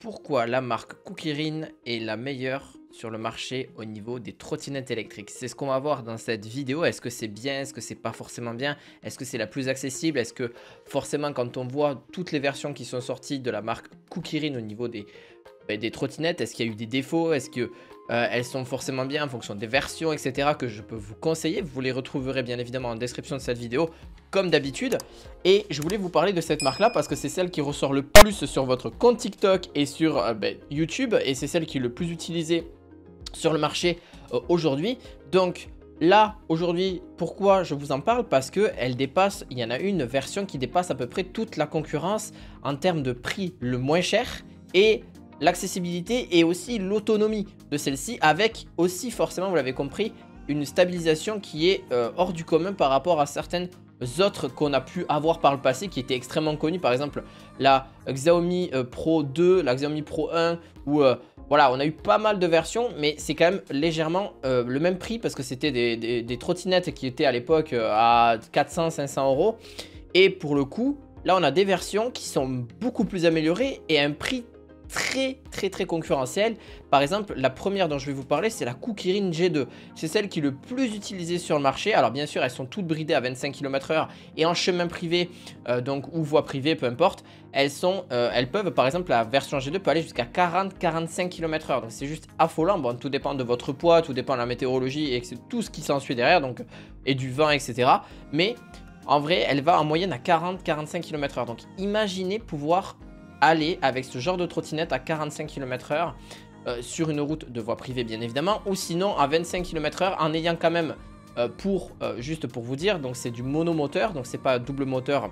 Pourquoi la marque Kukirin est la meilleure sur le marché au niveau des trottinettes électriques? C'est ce qu'on va voir dans cette vidéo. Est-ce que c'est bien? Est-ce que c'est pas forcément bien? Est-ce que c'est la plus accessible? Est-ce que forcément quand on voit toutes les versions qui sont sorties de la marque Kukirin au niveau des trottinettes, est-ce qu'il y a eu des défauts? Est-ce que elles sont forcément bien en fonction des versions, etc. que je peux vous conseiller? Vous les retrouverez bien évidemment en description de cette vidéo, comme d'habitude. Et je voulais vous parler de cette marque-là parce que c'est celle qui ressort le plus sur votre compte TikTok et sur YouTube. Et c'est celle qui est le plus utilisée sur le marché aujourd'hui. Donc là, aujourd'hui, pourquoi je vous en parle? Parce qu'elle dépasse, il y en a une version qui dépasse à peu près toute la concurrence en termes de prix le moins cher et l'accessibilité et aussi l'autonomie de celle-ci, avec aussi forcément, vous l'avez compris, une stabilisation qui est hors du commun par rapport à certaines autres qu'on a pu avoir par le passé qui étaient extrêmement connues. Par exemple la Xiaomi Pro 2, la Xiaomi Pro 1 ou voilà, on a eu pas mal de versions, mais c'est quand même légèrement le même prix parce que c'était des trottinettes qui étaient à l'époque à 400-500 euros. Et pour le coup, là on a des versions qui sont beaucoup plus améliorées et à un prix très concurrentiel. Par exemple, la première dont je vais vous parler, c'est la Kukirin G2. C'est celle qui est le plus utilisée sur le marché. Alors bien sûr, elles sont toutes bridées à 25 km/h et en chemin privé, donc ou voie privée, peu importe. Elles peuvent, par exemple, la version G2 peut aller jusqu'à 40-45 km/h. Donc c'est juste affolant. Bon, tout dépend de votre poids, tout dépend de la météorologie et tout ce qui s'ensuit derrière, donc et du vent, etc. Mais en vrai, elle va en moyenne à 40-45 km/h. Donc imaginez pouvoir aller avec ce genre de trottinette à 45 km/h sur une route de voie privée bien évidemment, ou sinon à 25 km/h en ayant quand même juste pour vous dire, donc c'est du monomoteur, donc c'est pas double moteur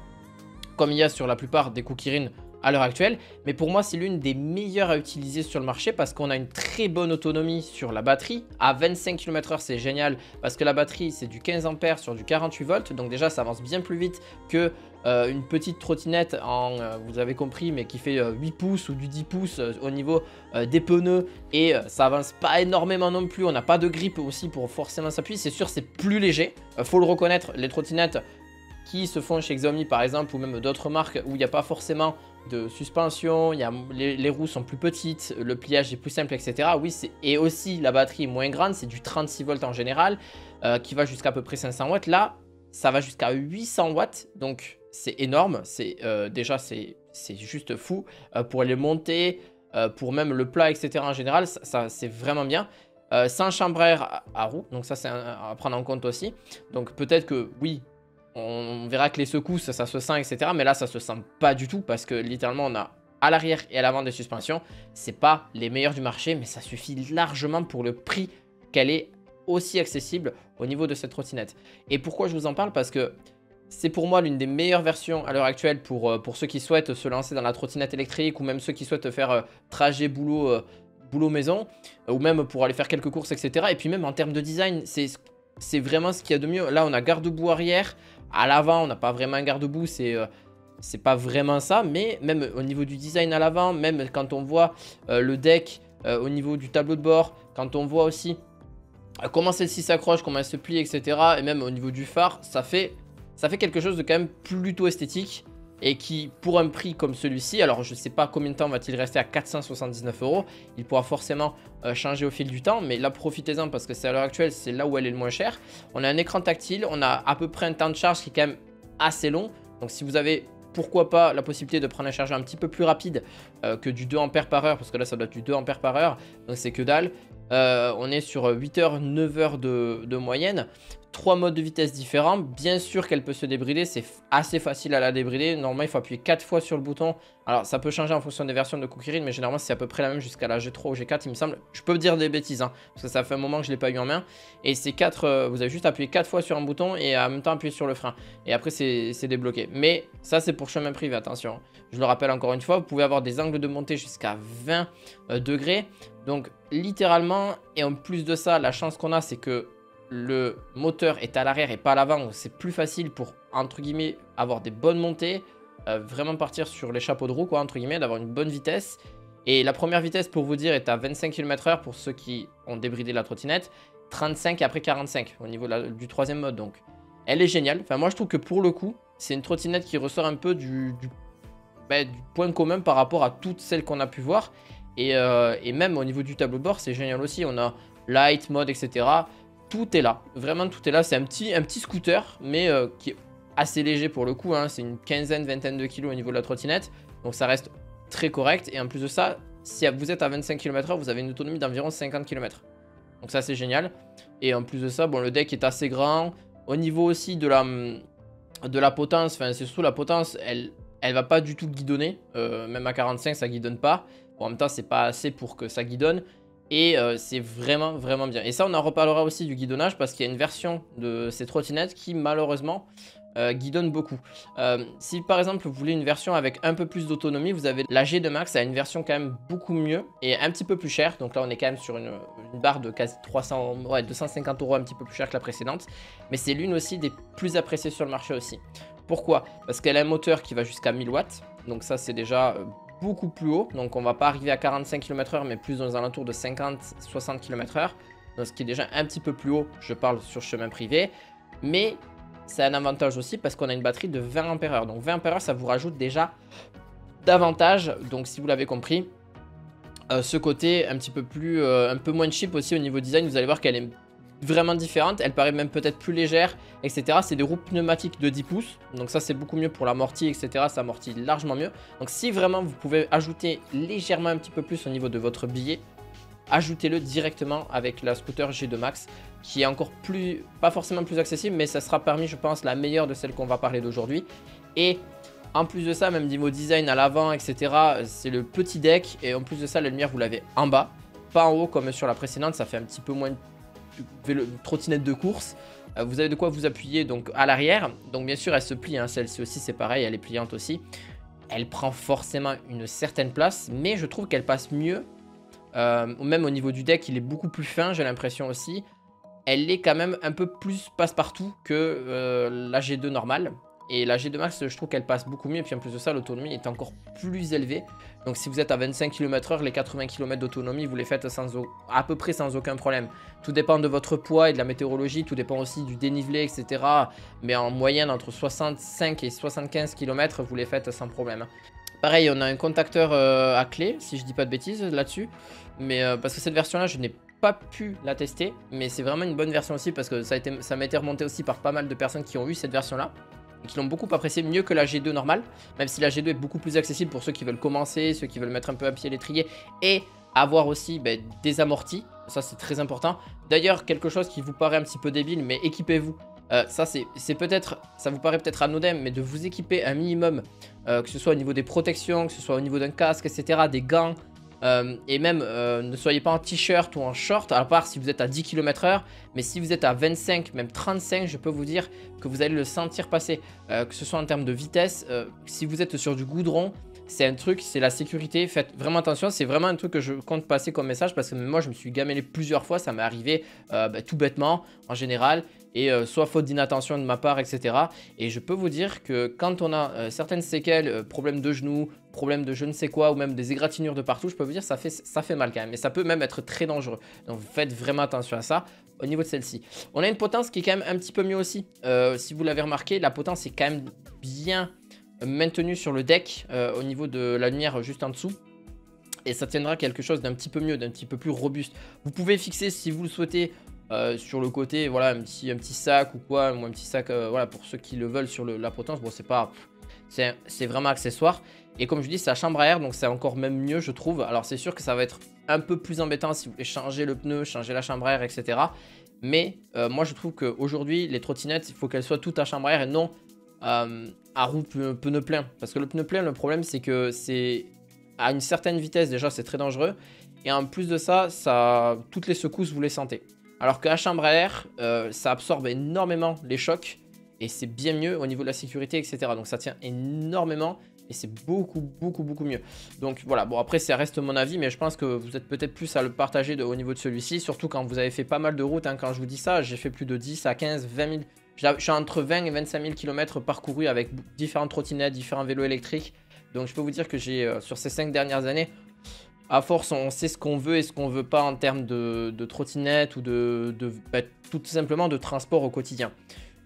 comme il y a sur la plupart des Kukirin à l'heure actuelle, mais pour moi c'est l'une des meilleures à utiliser sur le marché parce qu'on a une très bonne autonomie sur la batterie. À 25 km/h c'est génial parce que la batterie c'est du 15 ampères sur du 48 volts, donc déjà ça avance bien plus vite que une petite trottinette en, vous avez compris, mais qui fait 8 pouces ou du 10 pouces au niveau des pneus, et ça avance pas énormément non plus, on n'a pas de grip aussi pour forcément s'appuyer, c'est sûr c'est plus léger, faut le reconnaître, les trottinettes qui se font chez Xiaomi par exemple ou même d'autres marques où il n'y a pas forcément de suspension, les roues sont plus petites, le pliage est plus simple, etc. Oui, et aussi la batterie est moins grande, c'est du 36 volts en général qui va jusqu'à peu près 500 watts. Là, ça va jusqu'à 800 watts, donc c'est énorme. Déjà, c'est juste fou pour les monter, pour même le plat, etc. en général, ça c'est vraiment bien. Sans chambre à air à roue, donc ça c'est à prendre en compte aussi. Donc peut-être que oui, on verra que les secousses, ça se sent, etc. Mais là, ça se sent pas du tout parce que littéralement, on a à l'arrière et à l'avant des suspensions. C'est pas les meilleurs du marché, mais ça suffit largement pour le prix qu'elle est aussi accessible au niveau de cette trottinette. Et pourquoi je vous en parle? Parce que c'est pour moi l'une des meilleures versions à l'heure actuelle pour ceux qui souhaitent se lancer dans la trottinette électrique ou même ceux qui souhaitent faire trajet boulot maison ou même pour aller faire quelques courses, etc. Et puis même en termes de design, c'est vraiment ce qu'il y a de mieux. Là, on a garde-boue arrière. À l'avant, on n'a pas vraiment un garde-boue, c'est pas vraiment ça. Mais même au niveau du design à l'avant, même quand on voit le deck au niveau du tableau de bord, quand on voit aussi comment celle-ci s'accroche, comment elle se plie, etc. Et même au niveau du phare, ça fait quelque chose de quand même plutôt esthétique. Et qui, pour un prix comme celui-ci, alors je ne sais pas combien de temps va-t-il rester à 479 €. Il pourra forcément changer au fil du temps, mais là profitez-en parce que c'est à l'heure actuelle, c'est là où elle est le moins chère. On a un écran tactile, on a à peu près un temps de charge qui est quand même assez long. Donc si vous avez, pourquoi pas, la possibilité de prendre un chargeur un petit peu plus rapide que du 2 ampères par heure, parce que là ça doit être du 2 ampères par heure, donc c'est que dalle. On est sur 8 heures, 9 heures de moyenne. 3 modes de vitesse différents. Bien sûr qu'elle peut se débrider, c'est assez facile à la débrider. Normalement, il faut appuyer 4 fois sur le bouton. Alors, ça peut changer en fonction des versions de Kukirin, mais généralement, c'est à peu près la même jusqu'à la G3 ou G4, il me semble. Je peux dire des bêtises, hein, parce que ça fait un moment que je ne l'ai pas eu en main. Et c'est 4, vous avez juste appuyé 4 fois sur un bouton et en même temps appuyer sur le frein. Et après, c'est débloqué. Mais ça, c'est pour chemin privé, attention. Je le rappelle encore une fois, vous pouvez avoir des angles de montée jusqu'à 20 degrés. Donc, littéralement, et en plus de ça, la chance qu'on a, c'est que le moteur est à l'arrière et pas à l'avant, donc c'est plus facile pour, entre guillemets, avoir des bonnes montées, vraiment partir sur les chapeaux de roue, quoi, entre guillemets, d'avoir une bonne vitesse. Et la première vitesse, pour vous dire, est à 25 km/h pour ceux qui ont débridé la trottinette, 35 et après 45 au niveau du troisième mode. Donc, elle est géniale. Enfin, moi, je trouve que pour le coup, c'est une trottinette qui ressort un peu bah, du point commun par rapport à toutes celles qu'on a pu voir. Et même au niveau du tableau de bord, c'est génial aussi. On a light, mode, etc. Tout est là. Vraiment, tout est là. C'est un petit scooter, mais qui est assez léger pour le coup. Hein. C'est une quinzaine, vingtaine de kilos au niveau de la trottinette. Donc ça reste très correct. Et en plus de ça, si vous êtes à 25 km/h, vous avez une autonomie d'environ 50 km. Donc ça, c'est génial. Et en plus de ça, bon, le deck est assez grand. Au niveau aussi de la potence, enfin, c'est surtout la potence, elle va pas du tout guidonner. Même à 45, ça guidonne pas. Bon, en même temps, c'est pas assez pour que ça guidonne. Et c'est vraiment, vraiment bien. Et ça, on en reparlera aussi du guidonnage parce qu'il y a une version de ces trottinettes qui, malheureusement, guidonne beaucoup. Si par exemple vous voulez une version avec un peu plus d'autonomie, vous avez la G2 Max, a une version quand même beaucoup mieux et un petit peu plus chère. Donc là on est quand même sur une barre de quasi 300, ouais, 250 €, un petit peu plus cher que la précédente. Mais c'est l'une aussi des plus appréciées sur le marché aussi. Pourquoi? Parce qu'elle a un moteur qui va jusqu'à 1000 watts. Donc ça c'est déjà beaucoup plus haut. Donc on va pas arriver à 45 km/h mais plus dans les alentours de 50-60 km/h. Donc ce qui est déjà un petit peu plus haut, je parle sur chemin privé. Mais c'est un avantage aussi parce qu'on a une batterie de 20 ampères-heure. Donc 20 ampères-heure, ça vous rajoute déjà davantage. Donc si vous l'avez compris, ce côté un petit peu plus, un peu moins cheap aussi au niveau design, vous allez voir qu'elle est vraiment différente. Elle paraît même peut-être plus légère, etc. C'est des roues pneumatiques de 10 pouces. Donc ça, c'est beaucoup mieux pour l'amorti, etc. Ça amortit largement mieux. Donc si vraiment vous pouvez ajouter légèrement un petit peu plus au niveau de votre billet, ajoutez-le directement avec la scooter G2 Max qui est encore plus, pas forcément plus accessible, mais ça sera parmi, je pense, la meilleure de celles qu'on va parler d'aujourd'hui. Et en plus de ça, même niveau design à l'avant, etc., c'est le petit deck. Et en plus de ça, la lumière, vous l'avez en bas, pas en haut comme sur la précédente. Ça fait un petit peu moins trottinette de course. Vous avez de quoi vous appuyer donc à l'arrière. Donc bien sûr, elle se plie, hein. Celle-ci aussi, c'est pareil, elle est pliante aussi. Elle prend forcément une certaine place, mais je trouve qu'elle passe mieux. Même au niveau du deck, il est beaucoup plus fin, j'ai l'impression aussi. Elle est quand même un peu plus passe-partout que la G2 normale. Et la G2 Max, je trouve qu'elle passe beaucoup mieux. Et puis en plus de ça, l'autonomie est encore plus élevée. Donc si vous êtes à 25 km/h, les 80 km d'autonomie, vous les faites à peu près sans aucun problème. Tout dépend de votre poids et de la météorologie. Tout dépend aussi du dénivelé, etc. Mais en moyenne, entre 65 et 75 km, vous les faites sans problème. Pareil, on a un contacteur à clé, si je dis pas de bêtises là-dessus. Mais parce que cette version-là, je n'ai pas pu la tester. Mais c'est vraiment une bonne version aussi parce que ça m'a été remonté aussi par pas mal de personnes qui ont eu cette version-là. Et qui l'ont beaucoup apprécié, mieux que la G2 normale. Même si la G2 est beaucoup plus accessible pour ceux qui veulent commencer, ceux qui veulent mettre un peu à pied l'étrier. Et avoir aussi des amortis. Ça, c'est très important. D'ailleurs, quelque chose qui vous paraît un petit peu débile, mais équipez-vous. Ça, c'est peut-être, ça vous paraît peut-être anodin, mais de vous équiper un minimum, que ce soit au niveau des protections, que ce soit au niveau d'un casque, etc., des gants, et même ne soyez pas en t-shirt ou en short, à part si vous êtes à 10 km/h, mais si vous êtes à 25, même 35, je peux vous dire que vous allez le sentir passer, que ce soit en termes de vitesse, si vous êtes sur du goudron. C'est un truc, c'est la sécurité, faites vraiment attention, c'est vraiment un truc que je compte passer comme message parce que moi je me suis gamellé plusieurs fois, ça m'est arrivé tout bêtement en général et soit faute d'inattention de ma part, etc. Et je peux vous dire que quand on a certaines séquelles, problèmes de genoux, problèmes de je ne sais quoi ou même des égratignures de partout, je peux vous dire ça fait mal quand même et ça peut même être très dangereux. Donc faites vraiment attention à ça au niveau de celle-ci. On a une potence qui est quand même un petit peu mieux aussi. Si vous l'avez remarqué, la potence est quand même bien maintenu sur le deck au niveau de la lumière juste en dessous et ça tiendra quelque chose d'un petit peu mieux, d'un petit peu plus robuste. Vous pouvez fixer si vous le souhaitez sur le côté, voilà, un petit sac ou quoi, ou un petit sac voilà, pour ceux qui le veulent sur la potence. Bon, c'est pas, c'est vraiment accessoire. Et comme je dis, c'est la chambre à air, donc c'est encore même mieux, je trouve. Alors c'est sûr que ça va être un peu plus embêtant si vous voulez changer le pneu, changer la chambre à air, etc. Mais moi je trouve qu'aujourd'hui les trottinettes, il faut qu'elles soient toutes à chambre à air et non à roue pneu plein. Parce que le pneu plein, le problème c'est que c'est à une certaine vitesse, déjà c'est très dangereux. Et en plus de ça, toutes les secousses vous les sentez. Alors qu'à chambre à air, ça absorbe énormément les chocs. Et c'est bien mieux au niveau de la sécurité, etc. Donc ça tient énormément. Et c'est beaucoup mieux. Donc voilà, bon après ça reste mon avis, mais je pense que vous êtes peut-être plus à le partager au niveau de celui-ci. Surtout quand vous avez fait pas mal de routes, hein. Quand je vous dis ça, j'ai fait plus de 10 à 15, 20 000... Je suis entre 20 et 25 000 km parcourus avec différentes trottinettes, différents vélos électriques. Donc je peux vous dire que j'ai, sur ces 5 dernières années, à force on sait ce qu'on veut et ce qu'on veut pas en termes de trottinettes ou tout simplement de transport au quotidien.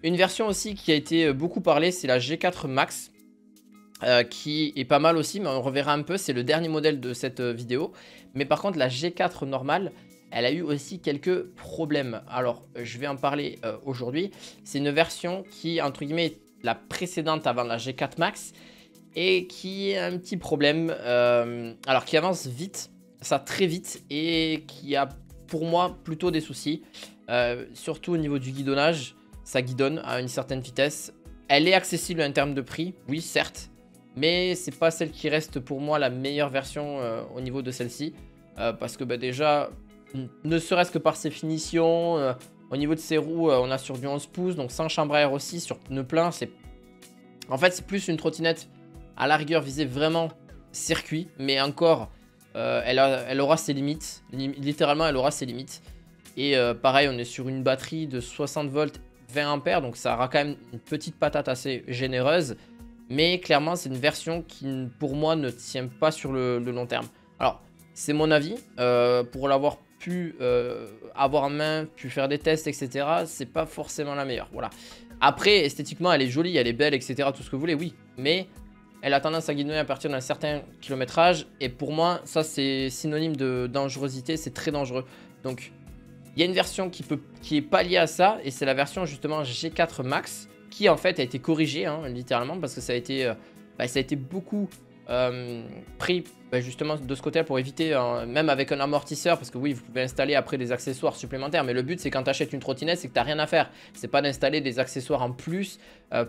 Une version aussi qui a été beaucoup parlée, c'est la G4 Max. qui est pas mal aussi, mais on reverra un peu, c'est le dernier modèle de cette vidéo. Mais par contre, la G4 normale, elle a eu aussi quelques problèmes. Alors, je vais en parler aujourd'hui. C'est une version qui, entre guillemets, la précédente avant la G4 Max, et qui a un petit problème, alors qui avance vite, ça très vite, et qui a pour moi plutôt des soucis, surtout au niveau du guidonnage. Ça guidonne à une certaine vitesse. Elle est accessible en termes de prix, oui certes, mais c'est pas celle qui reste pour moi la meilleure version au niveau de celle-ci, parce que bah, déjà, ne serait-ce que par ses finitions, au niveau de ses roues, on a sur du 11 pouces, donc sans chambre à air aussi, sur pneus pleins, en fait c'est plus une trottinette à la rigueur visée vraiment circuit, mais encore elle aura ses limites, littéralement elle aura ses limites. Et pareil, on est sur une batterie de 60 volts 20 ampères, donc ça aura quand même une petite patate assez généreuse. Mais clairement, c'est une version qui, pour moi, ne tient pas sur le long terme. Alors, c'est mon avis. Pour l'avoir pu avoir en main, pu faire des tests, etc., c'est pas forcément la meilleure. Voilà. Après, esthétiquement, elle est jolie, elle est belle, etc., tout ce que vous voulez, oui. Mais elle a tendance à guidonner à partir d'un certain kilométrage. Et pour moi, ça, c'est synonyme de dangerosité. C'est très dangereux. Donc, il y a une version qui est pas liée à ça, et c'est la version justement G4 Max, qui en fait a été corrigée, hein, littéralement, parce que ça a été beaucoup pris justement de ce côté-là pour éviter, même avec un amortisseur, parce que oui, vous pouvez installer après des accessoires supplémentaires, mais le but c'est quand tu achètes une trottinette, c'est que tu n'as rien à faire. C'est pas d'installer des accessoires en plus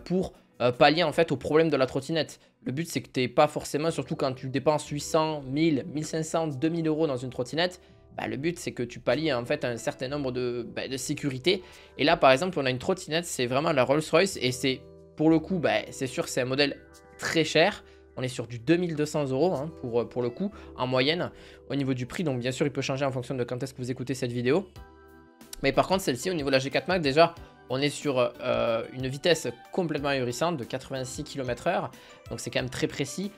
pour pallier en fait au problème de la trottinette. Le but c'est que tu n'es pas forcément, surtout quand tu dépenses 800, 1000, 1500, 2000 euros dans une trottinette, le but c'est que tu pallies en fait un certain nombre de sécurité. Et là par exemple on a une trottinette, c'est vraiment la Rolls-Royce, et c'est pour le coup, c'est sûr que c'est un modèle très cher. On est sur du 2200 € hein, pour le coup, en moyenne, au niveau du prix. Donc bien sûr il peut changer en fonction de quand est-ce que vous écoutez cette vidéo. Mais par contre celle-ci, au niveau de la G4 Max, déjà on est sur une vitesse complètement ahurissante de 86 km/h. Donc c'est quand même très précis.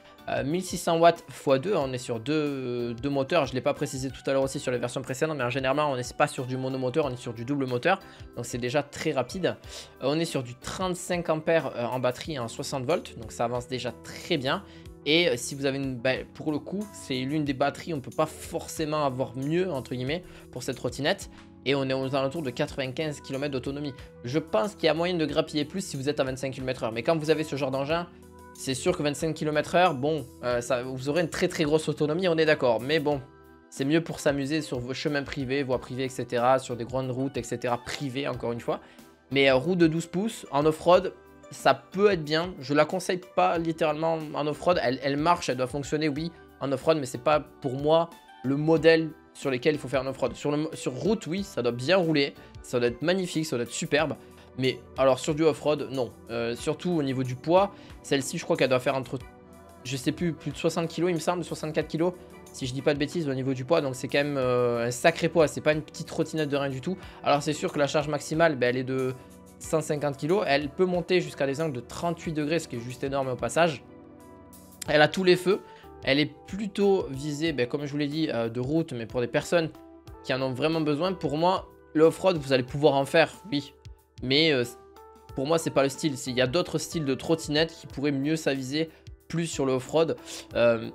1600 watts x 2, on est sur deux moteurs. Je ne l'ai pas précisé tout à l'heure aussi sur les versions précédentes, mais généralement on n'est pas sur du monomoteur, on est sur du double moteur. Donc c'est déjà très rapide. On est sur du 35 ampères en batterie en 60 volts, donc ça avance déjà très bien. Et si vous avez pour le coup, c'est l'une des batteries, on ne peut pas forcément avoir mieux, entre guillemets, pour cette trottinette. Et on est aux alentours de 95 km d'autonomie. Je pense qu'il y a moyen de grappiller plus si vous êtes à 25 km/h. Mais quand vous avez ce genre d'engin, c'est sûr que 25 km/h, bon, vous aurez une très très grosse autonomie, on est d'accord. Mais bon, c'est mieux pour s'amuser sur vos chemins privés, voies privées, etc. Sur des grandes routes, etc. Privées, encore une fois. Mais roue de 12 pouces, en off-road, ça peut être bien. Je la conseille pas littéralement en off-road. Elle marche, elle doit fonctionner, oui, en off-road. Mais c'est pas pour moi le modèle sur lesquels il faut faire un off-road. Sur route, oui, ça doit bien rouler. Ça doit être magnifique, ça doit être superbe. Mais alors sur du off-road, non. Surtout au niveau du poids, celle-ci, je crois qu'elle doit faire entre, je sais plus de 60 kg, il me semble, 64 kg, si je dis pas de bêtises au niveau du poids. Donc c'est quand même un sacré poids, c'est pas une petite trottinette de rien du tout. Alors c'est sûr que la charge maximale, elle est de 150 kg. Elle peut monter jusqu'à des angles de 38 degrés, ce qui est juste énorme au passage. Elle a tous les feux. Elle est plutôt visée, comme je vous l'ai dit, de route, mais pour des personnes qui en ont vraiment besoin. Pour moi, le off-road, vous allez pouvoir en faire, oui. Mais pour moi, c'est pas le style. Il y a d'autres styles de trottinettes qui pourraient mieux s'aviser plus sur le off-road.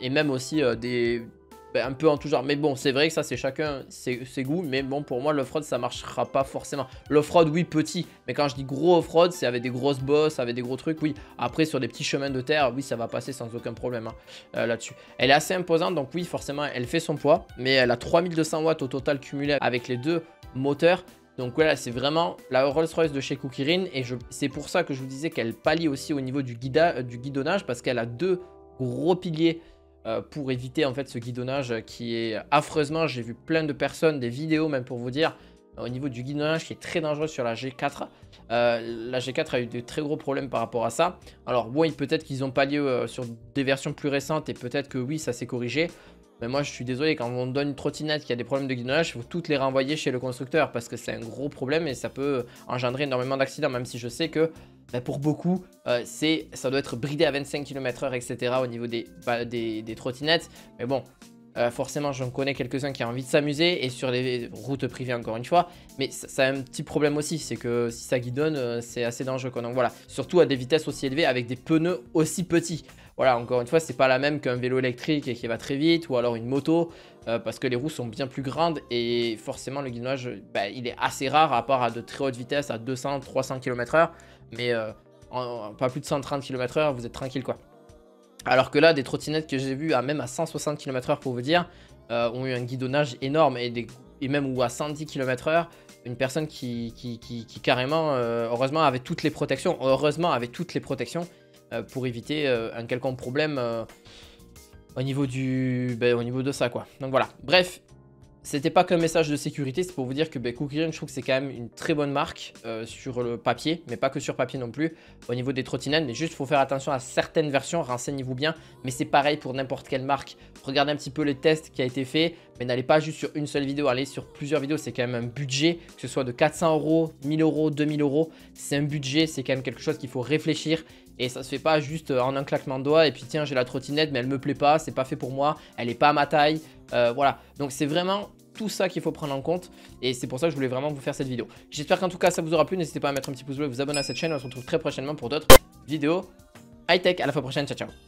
Et même aussi un peu en tout genre. Mais bon, c'est vrai que ça, c'est chacun ses goûts. Mais bon, pour moi, l'off-road, ça marchera pas forcément. L'off-road, oui, petit. Mais quand je dis gros off-road, c'est avec des grosses bosses, avec des gros trucs, oui. Après, sur des petits chemins de terre, oui, ça va passer sans aucun problème là-dessus. Elle est assez imposante, donc oui, forcément, elle fait son poids. Mais elle a 3200 watts au total cumulé avec les deux moteurs. Donc voilà, c'est vraiment la Rolls-Royce de chez Kukirin. Et c'est pour ça que je vous disais qu'elle pallie aussi au niveau du guidonnage, parce qu'elle a deux gros piliers pour éviter en fait ce guidonnage qui est affreusement, j'ai vu plein de personnes, des vidéos même pour vous dire, au niveau du guidonnage qui est très dangereux sur la G4. La G4 a eu de très gros problèmes par rapport à ça. Alors bon, peut-être qu'ils ont pallié sur des versions plus récentes, et peut-être que oui, ça s'est corrigé. Mais moi je suis désolé, quand on donne une trottinette qui a des problèmes de guidonnage, il faut toutes les renvoyer chez le constructeur, parce que c'est un gros problème et ça peut engendrer énormément d'accidents, même si je sais que pour beaucoup ça doit être bridé à 25 km/h, etc. au niveau des trottinettes. Mais bon, forcément j'en connais quelques-uns qui ont envie de s'amuser, et sur les routes privées encore une fois. Mais ça a un petit problème aussi, c'est que si ça guidonne, c'est assez dangereux quoi. Donc voilà, surtout à des vitesses aussi élevées avec des pneus aussi petits. voilà, encore une fois, c'est pas la même qu'un vélo électrique et qui va très vite, ou alors une moto, parce que les roues sont bien plus grandes et forcément le guidonnage, bah, il est assez rare à part à de très haute vitesse, à 200-300 km/h, mais pas plus de 130 km/h, vous êtes tranquille quoi. Alors que là, des trottinettes que j'ai vues à même à 160 km/h pour vous dire, ont eu un guidonnage énorme et même ou à 110 km/h, une personne qui carrément, heureusement avait toutes les protections, pour éviter un quelconque problème au niveau au niveau de ça quoi. Donc voilà, bref. C'était pas qu'un message de sécurité, c'est pour vous dire que Cookieren, je trouve que c'est quand même une très bonne marque sur le papier, mais pas que sur papier non plus, au niveau des trottinettes. Mais juste, il faut faire attention à certaines versions, renseignez-vous bien. Mais c'est pareil pour n'importe quelle marque. Regardez un petit peu les tests qui a été fait, mais n'allez pas juste sur une seule vidéo, allez sur plusieurs vidéos. C'est quand même un budget, que ce soit de 400 €, 1000 €, 2000 €. C'est un budget, c'est quand même quelque chose qu'il faut réfléchir. Et ça se fait pas juste en un claquement de doigts et puis tiens j'ai la trottinette mais elle me plaît pas, c'est pas fait pour moi, elle est pas à ma taille, voilà. Donc c'est vraiment tout ça qu'il faut prendre en compte et c'est pour ça que je voulais vraiment vous faire cette vidéo. J'espère qu'en tout cas ça vous aura plu, n'hésitez pas à mettre un petit pouce bleu et vous abonner à cette chaîne, on se retrouve très prochainement pour d'autres vidéos high-tech. À la fois prochaine, ciao ciao.